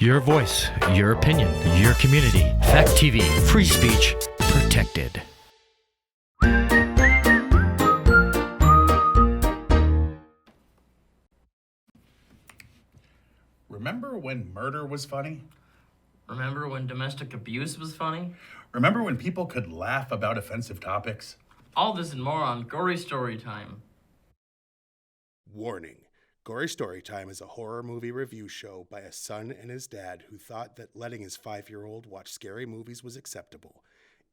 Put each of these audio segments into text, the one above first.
Your voice, your opinion, your community. Fact TV, free speech, protected. Remember when murder was funny? Remember when domestic abuse was funny? Remember when people could laugh about offensive topics? All this and more on Gory Storytime. Warning. Gory Storytime is a horror movie review show by a son and his dad who thought that letting his 5-year-old watch scary movies was acceptable.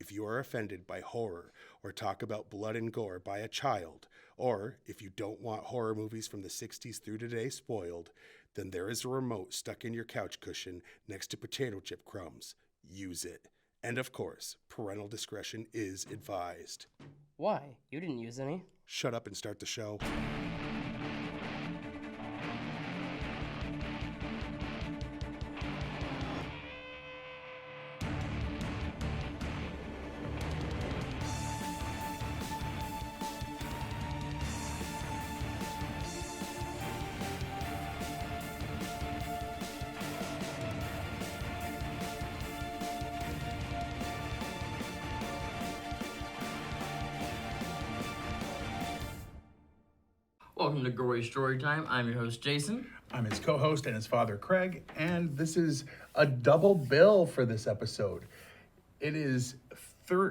If you are offended by horror or talk about blood and gore by a child, or if you don't want horror movies from the 60s through today spoiled, then there is a remote stuck in your couch cushion next to potato chip crumbs. Use it. And of course, parental discretion is advised. Why? You didn't use any. Shut up and start the show. Welcome to Gory Storytime. I'm your host, Jason. I'm his co-host and his father, Craig, and this is a double bill for this episode. It is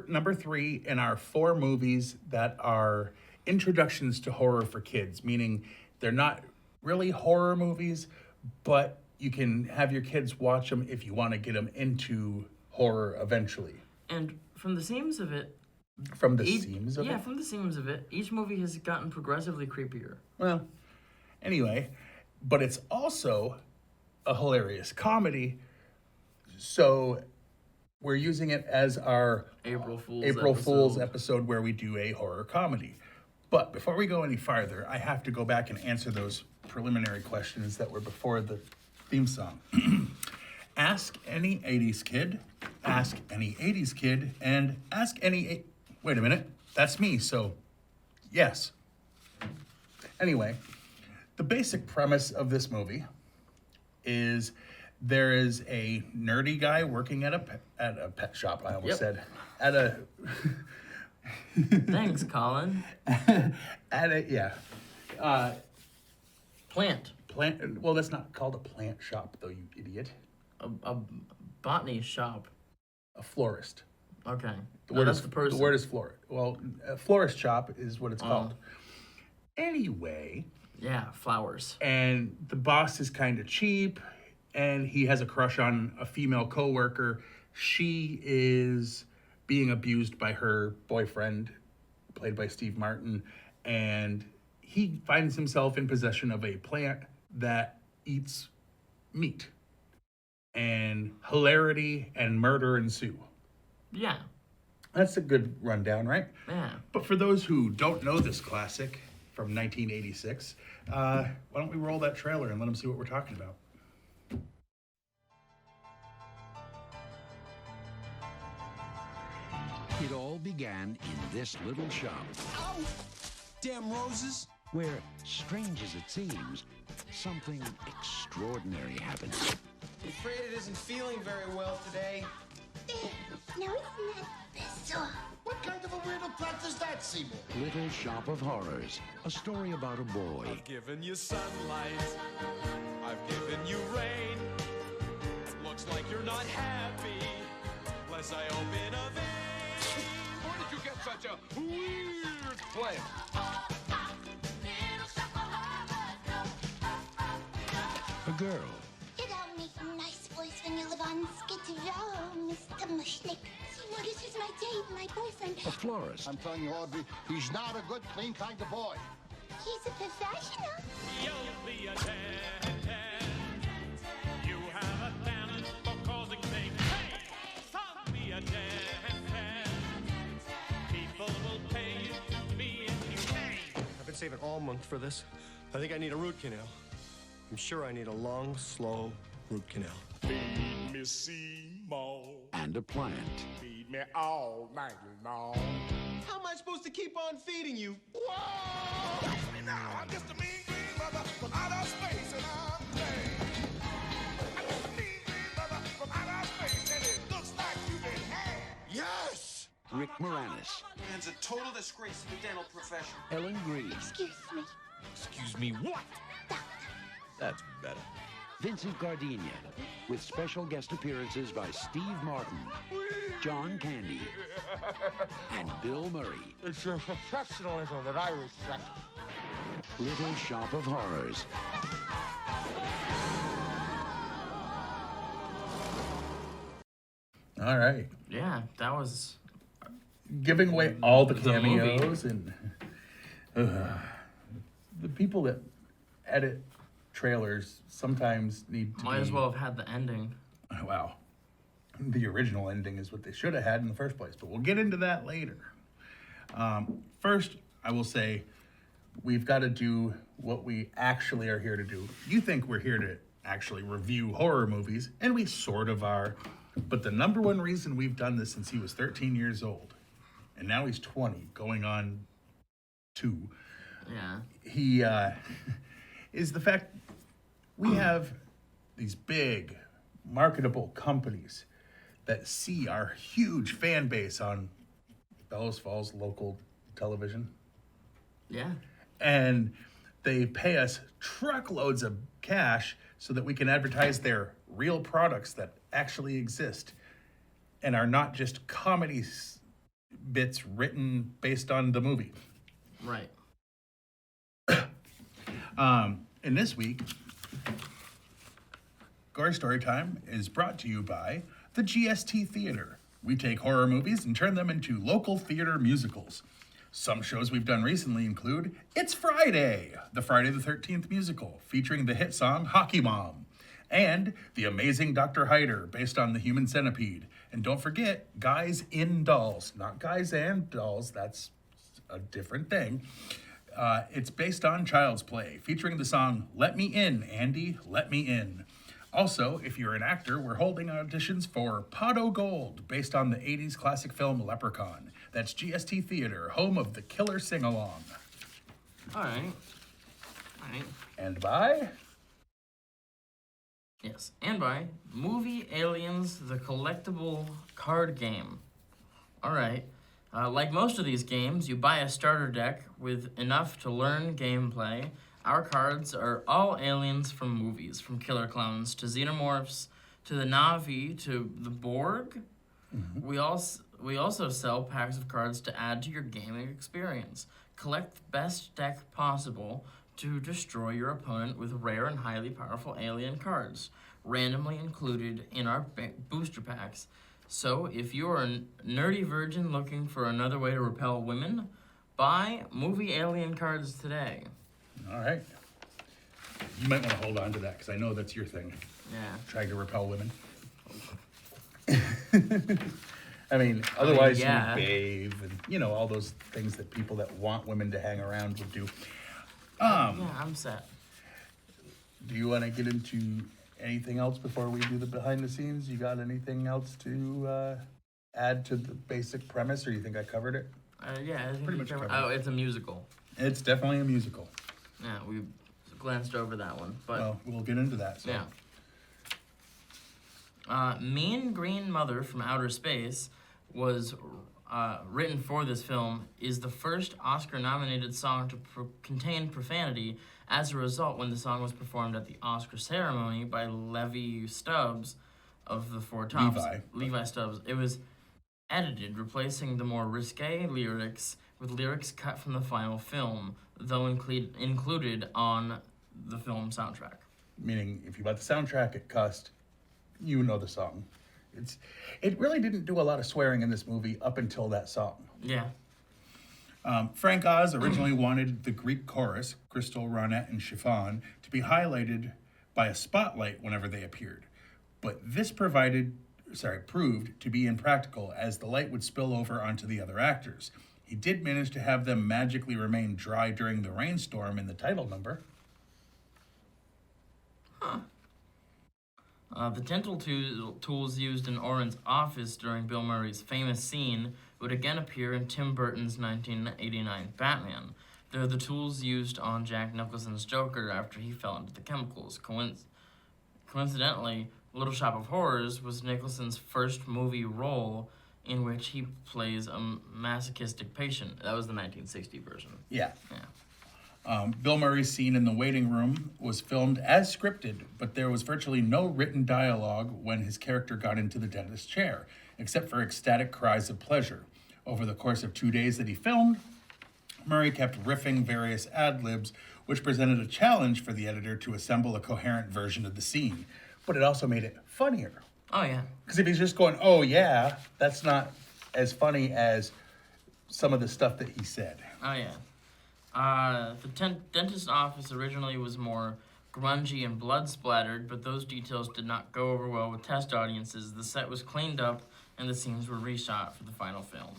number 3 in our 4 movies that are introductions to horror for kids, meaning they're not really horror movies, but you can have your kids watch them if you want to get them into horror eventually. And from the seams of it, From the seams of it? Yeah, from the seams of it, each movie has gotten progressively creepier. Well, anyway, but it's also a hilarious comedy, so we're using it as our April Fool's episode where we do a horror comedy. But before we go any farther, I have to go back and answer those preliminary questions that were before the theme song. Ask any 80s kid, ask any 80s kid, and ask any... Wait a minute, that's me, so yes. Anyway, the basic premise of this movie is there is a nerdy guy working at a pet shop, I almost said. At a... Thanks, Colin. Plant. Well, that's not called a plant shop, though, you idiot. A botany shop. A florist. Okay. That's the person. The word is florist. Well, a florist shop is what it's called. Anyway. Yeah, flowers. And the boss is kind of cheap, and he has a crush on a female coworker. She is being abused by her boyfriend, played by Steve Martin, and he finds himself in possession of a plant that eats meat. And hilarity and murder ensue. Yeah. That's a good rundown, right? Yeah. But for those who don't know this classic from 1986, why don't we roll that trailer and let them see what we're talking about? It all began in this little shop. Ow! Damn roses! Where, strange as it seems, something extraordinary happened. I'm afraid it isn't feeling very well today. No, it's not bizarre. What kind of a weirdo plant is that, Seymour? Little Shop of Horrors, a story about a boy. I've given you sunlight, I've given you rain. Looks like you're not happy, unless I open a vein. Where did you get such a weird plant? A girl. You don't make a nice voice when you live on Skid Row, Mr. Mushnick. Seymour, this is my date, my boyfriend. A florist. I'm telling you, Audrey, he's not a good, clean kind of boy. He's a professional. You'll be a 10. You have a talent for causing things. Hey, stop me a 10. People will pay you, me and you. I've been saving all month for this. I think I need a root canal. I'm sure I need a long, slow root canal. Feed me Seymour. And a plant. Feed me all night long. How am I supposed to keep on feeding you? Whoa! Catch me now. I'm just a mean green mother from outer space, and I'm playing. I'm just a mean green Moranis, Man's a total disgrace to the dental profession. Ellen Greene, Excuse me. Excuse me, what? That's better. Vincent Gardenia, with special guest appearances by Steve Martin, John Candy, and Bill Murray. It's your professionalism that I respect. Little Shop of Horrors. All right. Yeah, that was Giving away all the The movie. cameos and the people that edit trailers sometimes need to might as be- well have had the ending. Wow. The original ending is what they should have had in the first place, but we'll get into that later. First, I will say we've got to do what we actually are here to do. You think we're here to actually review horror movies, and we sort of are, but the number one reason we've done this since he was 13 years old, and now he's 20, going on 2, Yeah. he is the fact we have these big marketable companies that see our huge fan base on Bellows Falls local television, Yeah. and they pay us truckloads of cash so that we can advertise their real products that actually exist and are not just comedy bits written based on the movie. Right. And this week, Gory Storytime is brought to you by the GST Theater. We take horror movies and turn them into local theater musicals. Some shows we've done recently include It's Friday, the Friday the 13th musical, featuring the hit song Hockey Mom, and The Amazing Dr. Hyder, based on the Human Centipede. And don't forget, Guys in Dolls, not Guys and Dolls, that's a different thing. It's based on Child's Play, featuring the song Let Me In, Andy, Let Me In. Also, if you're an actor, we're holding auditions for Pot O' Gold, based on the 80s classic film Leprechaun. That's GST Theater, home of the Killer Sing-Along. All right. All right. And by... Yes, and by Movie Aliens, the collectible card game. All right. Like most of these games, you buy a starter deck with enough to learn gameplay. Our cards are all aliens from movies, from killer clowns to xenomorphs to the Na'vi to the Borg. Mm-hmm. We also sell packs of cards to add to your gaming experience. Collect the best deck possible to destroy your opponent with rare and highly powerful alien cards, randomly included in our booster packs. So if you are a nerdy virgin looking for another way to repel women, buy Movie Alien cards today. All right. You might want to hold on to that, because I know that's your thing. Yeah. Trying to repel women. I mean, otherwise yeah. you bathe and, all those things that people that want women to hang around would do. Yeah, I'm set. Do you want to get into anything else before we do the behind the scenes? You got anything else to add to the basic premise, or you think I covered it? Yeah, I think Pretty much covered. Oh, it's a musical. It's definitely a musical. Yeah, we glanced over that one, but Well, we'll get into that. So. Yeah. Mean Green Mother from Outer Space was written for this film, is the first Oscar-nominated song to contain profanity. As a result, when the song was performed at the Oscar ceremony by Levi Stubbs of the Four Tops, Levi Stubbs, it was edited, replacing the more risque lyrics with lyrics cut from the final film, though included on the film soundtrack. Meaning, if you bought the soundtrack, it cost, you know the song. It really didn't do a lot of swearing in this movie up until that song. Yeah. Frank Oz originally wanted the Greek chorus, Crystal, Ronette, and Chiffon, to be highlighted by a spotlight whenever they appeared. But this proved to be impractical, as the light would spill over onto the other actors. He did manage to have them magically remain dry during the rainstorm in the title number. Huh. The dental tools used in Oren's office during Bill Murray's famous scene would again appear in Tim Burton's 1989 Batman. They're the tools used on Jack Nicholson's Joker after he fell into the chemicals. Coincidentally, Little Shop of Horrors was Nicholson's first movie role in which he plays a masochistic patient. That was the 1960 version. Yeah. Yeah. Bill Murray's scene in the waiting room was filmed as scripted, but there was virtually no written dialogue when his character got into the dentist's chair, except for ecstatic cries of pleasure. Over the course of 2 days that he filmed, Murray kept riffing various ad-libs, which presented a challenge for the editor to assemble a coherent version of the scene. But it also made it funnier. Oh, yeah. Because if he's just going, oh, yeah, that's not as funny as some of the stuff that he said. Oh, yeah. The dentist's office originally was more grungy and blood-splattered, but those details did not go over well with test audiences. The set was cleaned up, and the scenes were reshot for the final film.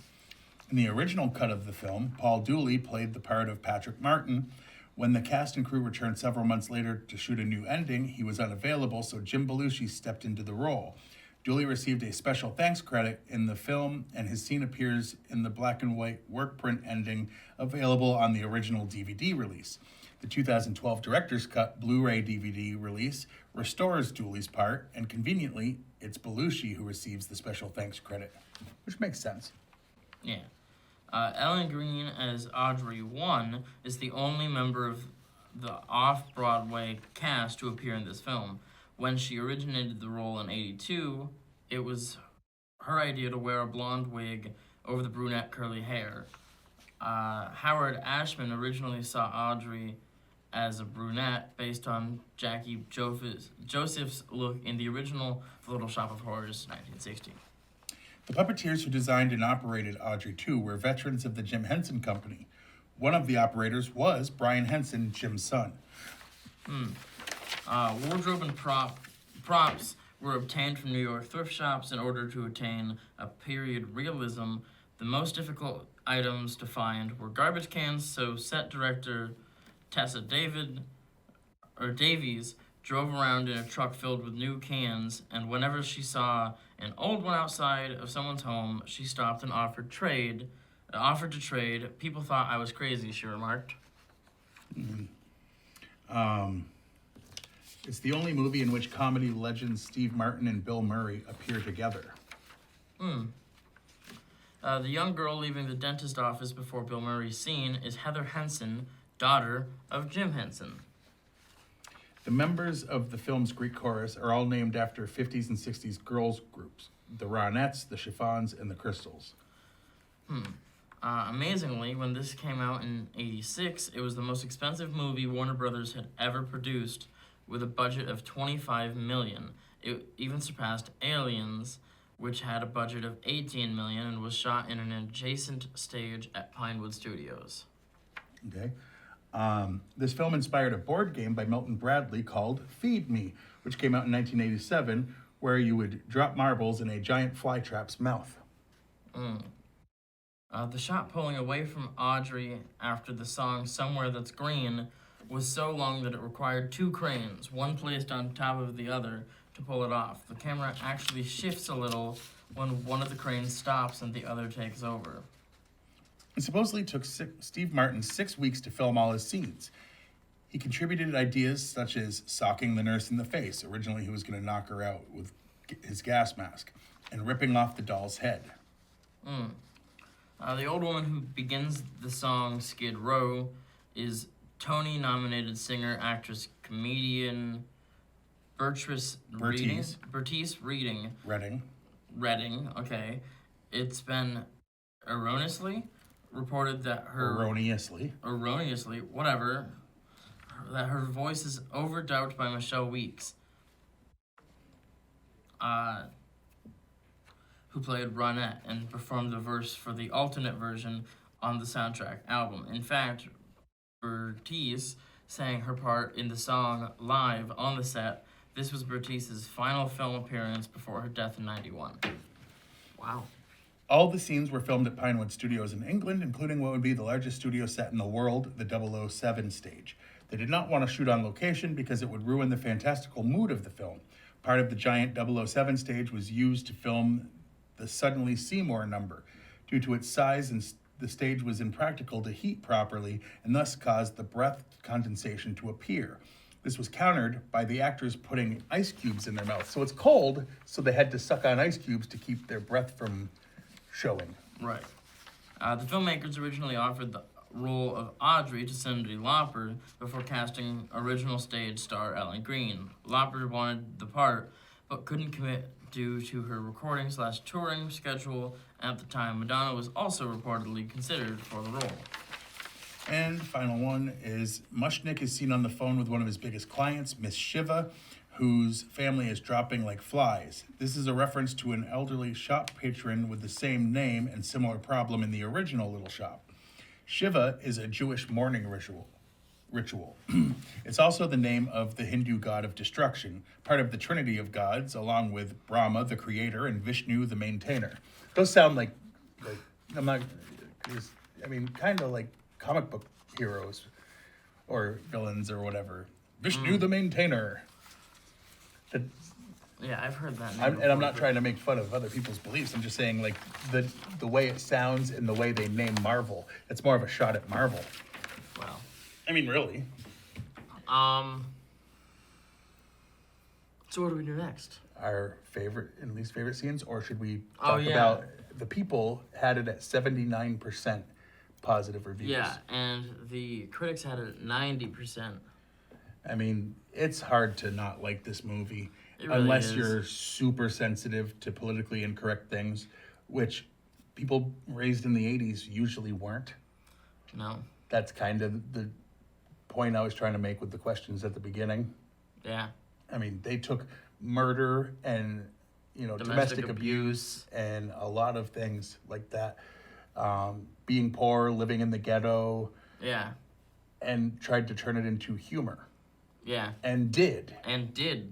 In the original cut of the film, Paul Dooley played the part of Patrick Martin. When the cast and crew returned several months later to shoot a new ending, he was unavailable, so Jim Belushi stepped into the role. Dooley received a special thanks credit in the film, and his scene appears in the black and white work print ending available on the original DVD release. The 2012 Director's Cut Blu-ray DVD release restores Dooley's part, and conveniently, it's Belushi who receives the special thanks credit, which makes sense. Yeah. Ellen Greene as Audrey 1 is the only member of the off-Broadway cast to appear in this film. When she originated the role in '82, it was her idea to wear a blonde wig over the brunette curly hair. Howard Ashman originally saw Audrey as a brunette based on Jackie Joseph's look in the original The Little Shop of Horrors, 1960. The puppeteers who designed and operated Audrey 2 were veterans of the Jim Henson Company. One of the operators was Brian Henson, Jim's son. Wardrobe and props were obtained from New York thrift shops in order to attain a period realism. The most difficult items to find were garbage cans, so set director Tessa Davies drove around in a truck filled with new cans, and whenever she saw an old one outside of someone's home, she stopped and offered to trade. People thought I was crazy, she remarked. It's the only movie in which comedy legends Steve Martin and Bill Murray appear together. The young girl leaving the dentist office before Bill Murray's scene is Heather Henson, daughter of Jim Henson. The members of the film's Greek chorus are all named after 50s and 60s girls groups. The Ronettes, the Chiffons, and the Crystals. Amazingly, when this came out in '86, it was the most expensive movie Warner Brothers had ever produced, with a budget of $25 million. It even surpassed Aliens, which had a budget of $18 million and was shot in an adjacent stage at Pinewood Studios. Okay. This film inspired a board game by Milton Bradley called Feed Me, which came out in 1987, where you would drop marbles in a giant flytrap's mouth. The shot pulling away from Audrey after the song Somewhere That's Green was so long that it required 2 cranes, one placed on top of the other, to pull it off. The camera actually shifts a little when one of the cranes stops and the other takes over. It supposedly took Steve Martin 6 weeks to film all his scenes. He contributed ideas such as socking the nurse in the face. Originally, he was going to knock her out with his gas mask, and ripping off the doll's head. The old woman who begins the song Skid Row is Tony-nominated singer, actress, comedian Bertice Redding. Redding, okay. It's been erroneously reported that Erroneously, whatever, that her voice is overdubbed by Michelle Weeks, who played Ronette and performed the verse for the alternate version on the soundtrack album. In fact, Bertice sang her part in the song live on the set. This was Bertice's final film appearance before her death in '91. Wow. All the scenes were filmed at Pinewood Studios in England, including what would be the largest studio set in the world, the 007 stage. They did not want to shoot on location because it would ruin the fantastical mood of the film. Part of the giant 007 stage was used to film the Suddenly Seymour number. Due to its size, and the stage was impractical to heat properly and thus caused the breath condensation to appear. This was countered by the actors putting ice cubes in their mouth. So it's cold, so they had to suck on ice cubes to keep their breath from showing. Right. The filmmakers originally offered the role of Audrey to Cyndi Lauper before casting original stage star Ellen Greene. Lauper wanted the part, but couldn't commit due to her recording/touring schedule at the time. Madonna was also reportedly considered for the role. And final one is Mushnick is seen on the phone with one of his biggest clients, Miss Shiva, whose family is dropping like flies. This is a reference to an elderly shop patron with the same name and similar problem in the original Little Shop. Shiva is a Jewish mourning ritual. It's also the name of the Hindu god of destruction, part of the trinity of gods, along with Brahma, the creator, and Vishnu, the maintainer. Those sound like I'm not, I mean, kind of like comic book heroes or villains or whatever. Vishnu, the maintainer. Yeah, I've heard that. I'm not trying to make fun of other people's beliefs. I'm just saying, like, the way it sounds and the way they name Marvel, it's more of a shot at Marvel. Wow. I mean, really. So what do we do next? Our favorite and least favorite scenes, or should we Oh, talk yeah. about the people had it at 79% positive reviews? Yeah, and the critics had it at 90%. I mean, it's hard to not like this movie It really unless is. you're super sensitive to politically incorrect things, which people raised in the 80s usually weren't. No. That's kind of the point I was trying to make with the questions at the beginning. Yeah. I mean, they took murder and, domestic abuse and a lot of things like that. Being poor, living in the ghetto. Yeah. And tried to turn it into humor. Yeah. And did.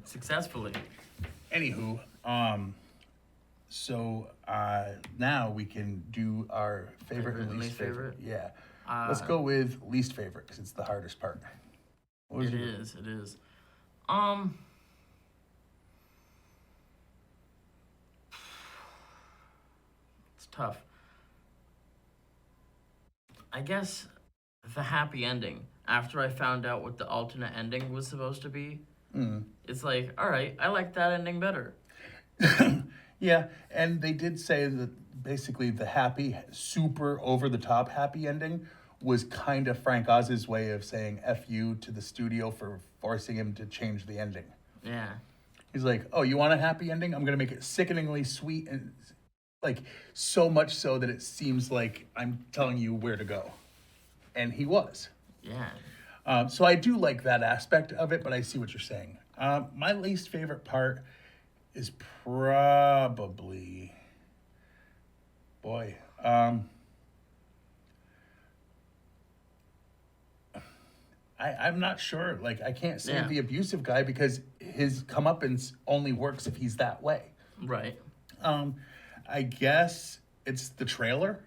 Successfully. Anywho, so now we can do our favorite and least favorite. Yeah. Let's go with least favorite because it's the hardest part. It is. It's tough. I guess the happy ending. After I found out what the alternate ending was supposed to be, it's like, all right, I like that ending better. Yeah, and they did say that basically the happy, super over-the-top happy ending was kind of Frank Oz's way of saying F you to the studio for forcing him to change the ending. Yeah. He's like, oh, you want a happy ending? I'm going to make it sickeningly sweet and like so much so that it seems like I'm telling you where to go. And he was. Yeah. So I do like that aspect of it, but I see what you're saying. My least favorite part is probably, I'm not sure. Like, I can't say the abusive guy because his comeuppance only works if he's that way. Right. I guess it's the trailer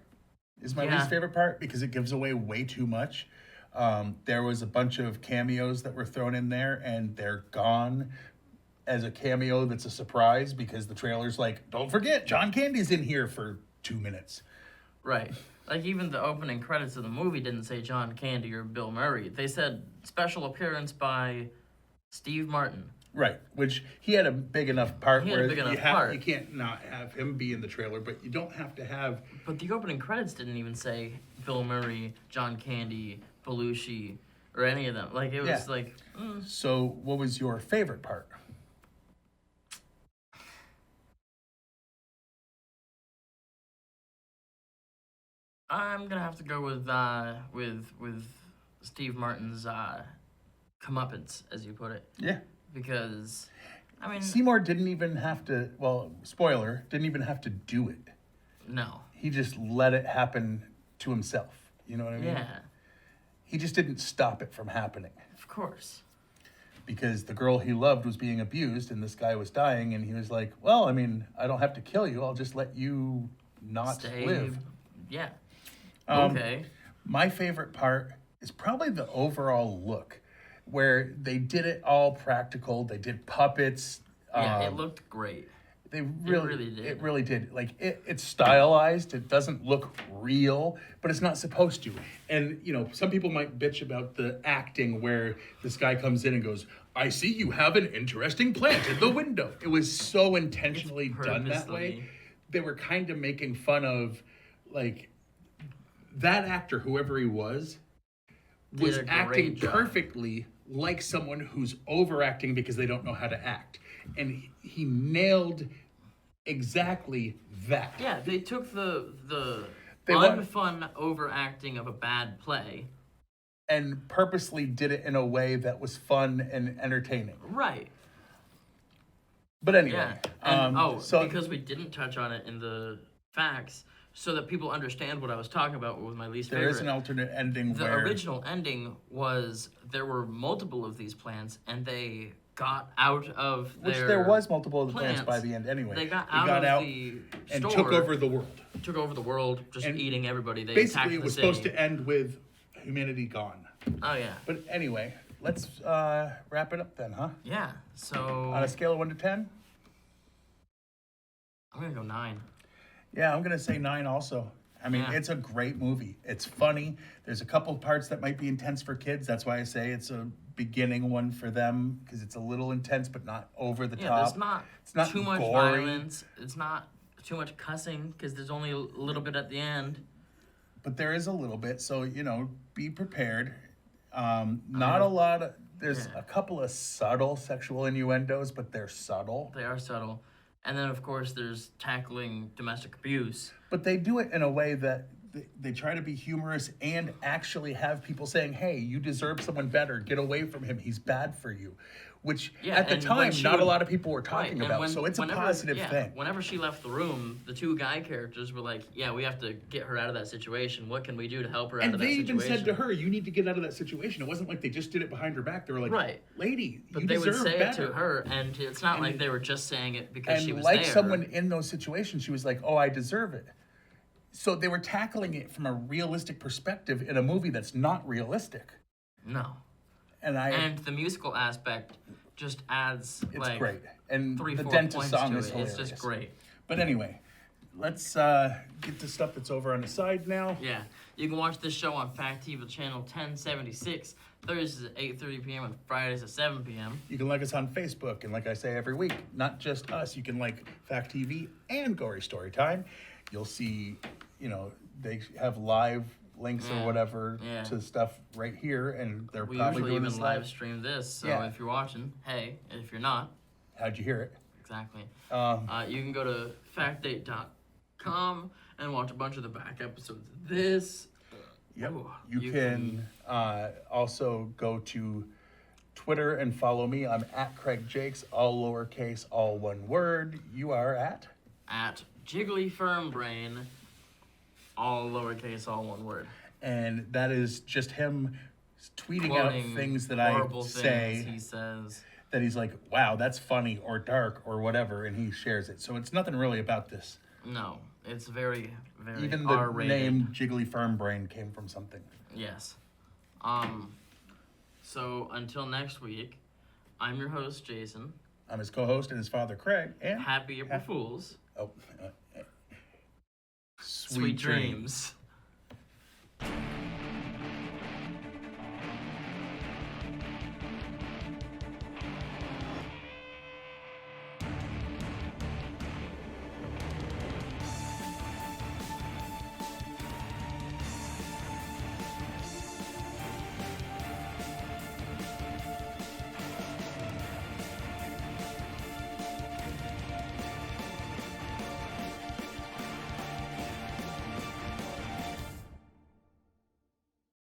is my least favorite part because it gives away way too much. There was a bunch of cameos that were thrown in there and they're gone as a cameo that's a surprise because the trailer's like, don't forget, John Candy's in here for 2 minutes. Right. Like, even the opening credits of the movie didn't say John Candy or Bill Murray. They said special appearance by Steve Martin. Right, which he had a big enough part You can't not have him be in the trailer, but you don't have to have... But the opening credits didn't even say Bill Murray, John Candy, Belushi, or any of them. Like, it was like... So, what was your favorite part? I'm gonna have to go with Steve Martin's comeuppance, as you put it. Yeah. Because, I mean... Seymour didn't even have to, spoiler, didn't even have to do it. No. He just let it happen to himself. You know what I mean? Yeah. He just didn't stop it from happening. Of course. Because the girl he loved was being abused and this guy was dying and he was like, well, I mean, I don't have to kill you. I'll just let you not live. Yeah. Okay. My favorite part is probably the overall look where they did it all practical. They did puppets. Yeah, it looked great. They really did. It really did. Like it's stylized. It doesn't look real, but it's not supposed to. And some people might bitch about the acting where this guy comes in and goes, "I see you have an interesting plant in the window." It was so intentionally done that way they were kind of making fun of, like, that actor, whoever he was acting perfectly like someone who's overacting because they don't know how to act. And he nailed exactly that. Yeah, they took the unfun overacting of a bad play and purposely did it in a way that was fun and entertaining. Right. But anyway. Yeah. And, because we didn't touch on it in the facts, so that people understand what I was talking about with my least favorite. There is an alternate ending The original ending was there were multiple of these plants, and they got out of Which their there was multiple of the plants by the end anyway. They got out of the and store, took over the world. Took over the world, just eating everybody. They basically, attacked it was the city. supposed to end with humanity gone. Oh, yeah. But anyway, let's wrap it up then, huh? Yeah, so... On a scale of 1 to 10? I'm going to go 9. Yeah, I'm going to say 9 also. I mean, it's a great movie. It's funny. There's a couple parts that might be intense for kids. That's why I say it's a beginning one for them, because it's a little intense, but not over the top. It's not too much gory. violence. It's not too much cussing, because there's only a little bit at the end. But there is a little bit, so, be prepared. Not a lot of... There's a couple of subtle sexual innuendos, but they're subtle. They are subtle. And then, of course, there's tackling domestic abuse. But they do it in a way that they try to be humorous and actually have people saying, hey, you deserve someone better. Get away from him. He's bad for you. Which, at the time, not a lot of people were talking about. So it's a positive thing. Whenever she left the room, the two guy characters were like, yeah, we have to get her out of that situation. What can we do to help her out of that situation? And they even said to her, you need to get out of that situation. It wasn't like they just did it behind her back. They were like, lady, but you they deserve would say better. it to her, and it's not like they were just saying it because she was there. And there. like someone in those situations, she was like, oh, I deserve it. So they were tackling it from a realistic perspective in a movie that's not realistic. No. And the musical aspect just adds it's great. And 3-4 the dentist song points is to it. hilarious. It's just great. But anyway, let's get to stuff that's over on the side now. Yeah. You can watch this show on Fact TV channel 1076, Thursdays at 8:30 p.m. and Fridays at 7 p.m. You can like us on Facebook, and like I say every week, not just us, you can like Fact TV and Gory Storytime. You'll see, they have live links or whatever to stuff right here, and they're we probably usually doing even this live stream this, so if you're watching, hey. If you're not, how'd you hear it? Exactly. You can go to factdate.com and watch a bunch of the back episodes of this. Yep. You can also go to Twitter and follow me. I'm at Craig Jakes, all lowercase, all one word. You are at Jiggly Firm Brain, all lowercase, all one word. And that is just him tweeting Quoting out things that I say. He says that he's like, wow, that's funny or dark or whatever, and he shares it. So it's nothing really about this. No, it's very, very even the R-rated. name Jiggly Firm Brain came from something. Yes. So until next week, I'm your host, Jason. I'm his co-host and his father, Craig. And Happy April Fools. Oh, Sweet dreams.